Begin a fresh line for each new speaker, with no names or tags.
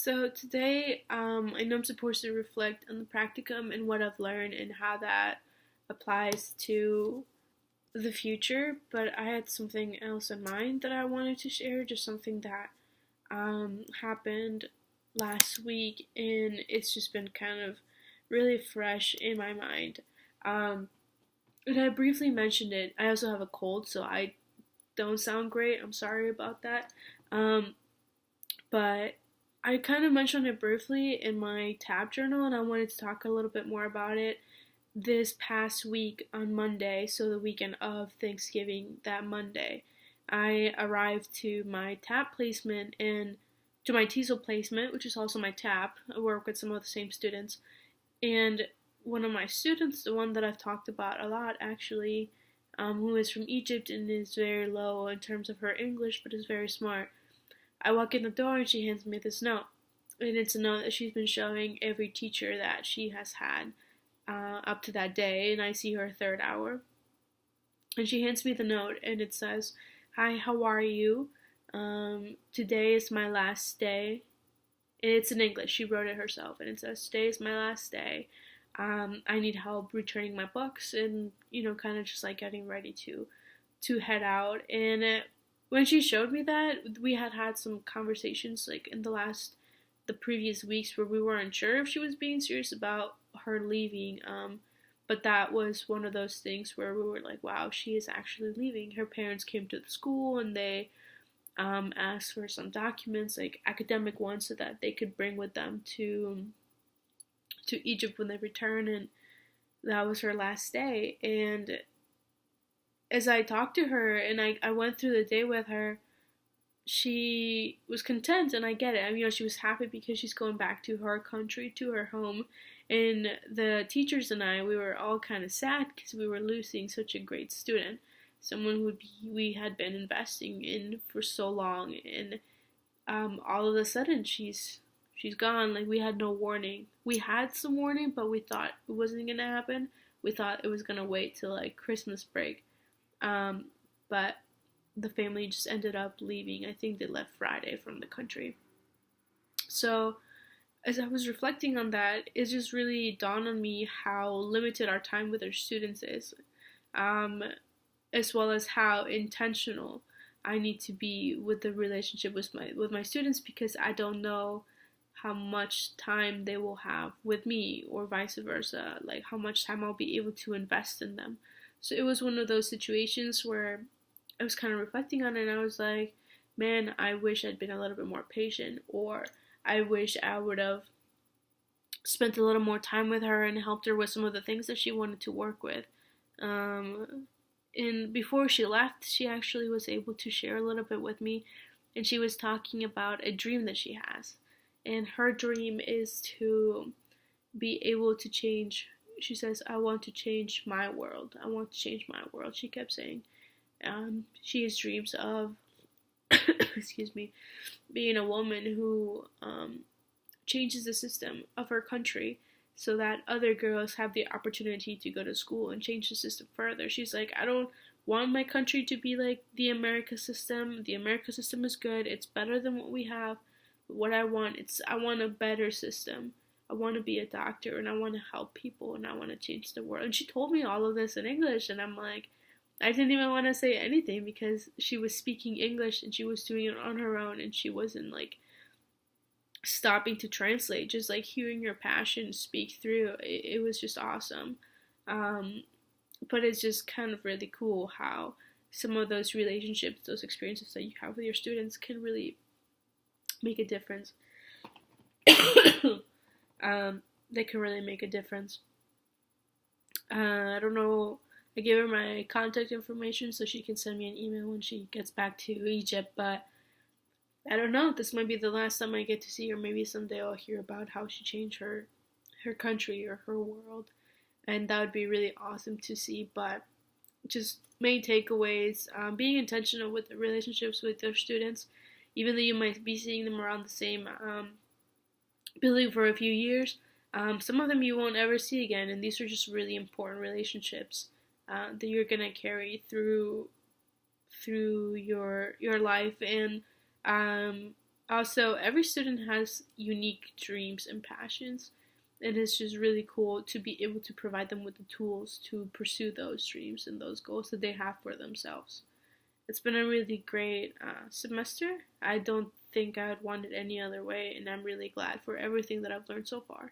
So today, I know I'm supposed to reflect on the practicum and what I've learned and how that applies to the future, but I had something else in mind that I wanted to share, just something that happened last week, and it's just been kind of really fresh in my mind. Um, and I briefly mentioned it. I also have a cold, so I don't sound great. I'm sorry about that. Um, but I kind of mentioned it briefly in my tab journal, and I wanted to talk a little bit more about it this past week on Monday, so the weekend of Thanksgiving, that Monday. I arrived to my tab placement and to my TESOL placement, which is also my tab. I work with some of the same students. And one of my students, the one that I've talked about a lot actually, who is from Egypt and is very low in terms of her English, but is very smart. I walk in the door and she hands me this note. And it's a note that she's been showing every teacher that she has had up to that day. And I see her third hour. And she hands me the note and it says, "Hi, how are you? Today is my last day." And it's in English. She wrote it herself. And it says, "Today is my last day. I need help returning my books and, kind of just like getting ready to head out." And when she showed me that, we had had some conversations like in the previous weeks where we weren't sure if she was being serious about her leaving. But that was one of those things where we were like, wow, she is actually leaving. Her parents came to the school and they asked for some documents, like academic ones, so that they could bring with them to Egypt when they return. And that was her last day. And as I talked to her and I went through the day with her, she was content, and I get it. I mean, she was happy because she's going back to her country, to her home. And the teachers and we were all kind of sad because we were losing such a great student, someone we had been investing in for so long. And all of a sudden, she's gone. Like, we had no warning. We had some warning, but we thought it wasn't gonna happen. We thought it was gonna wait till like Christmas break. But the family just ended up leaving. I think they left Friday from the country. So as I was reflecting on that, it just really dawned on me how limited our time with our students is, um, as well as how intentional I need to be with the relationship with my students, because I don't know how much time they will have with me or vice versa, like how much time I'll be able to invest in them. So it was one of those situations where I was kind of reflecting on it, and I was like, man, I wish I'd been a little bit more patient, or I wish I would have spent a little more time with her and helped her with some of the things that she wanted to work with. And before she left, she actually was able to share a little bit with me, and she was talking about a dream that she has. And her dream is to be able to change. She says, "I want to change my world. I want to change my world," she kept saying. She has dreams of, excuse me, being a woman who changes the system of her country so that other girls have the opportunity to go to school and change the system further. She's like, "I don't want my country to be like the America system. The America system is good. It's better than what we have. But what I want a better system. I want to be a doctor and I want to help people and I want to change the world." And she told me all of this in English, and I'm like, I didn't even want to say anything because she was speaking English and she was doing it on her own, and she wasn't like stopping to translate, just like hearing your passion speak through. It was just awesome. But it's just kind of really cool how some of those relationships, those experiences that you have with your students can really make a difference. They can really make a difference. I don't know. I gave her my contact information so she can send me an email when she gets back to Egypt, but I don't know. This might be the last time I get to see her. Maybe someday I'll hear about how she changed her country or her world, and that would be really awesome to see. But just main takeaways: being intentional with the relationships with their students, even though you might be seeing them around the same building for a few years. Some of them you won't ever see again, and these are just really important relationships that you're gonna carry through your life. And Also, every student has unique dreams and passions, and it's just really cool to be able to provide them with the tools to pursue those dreams and those goals that they have for themselves. It's been a really great semester. I don't think I would want it any other way, and I'm really glad for everything that I've learned so far.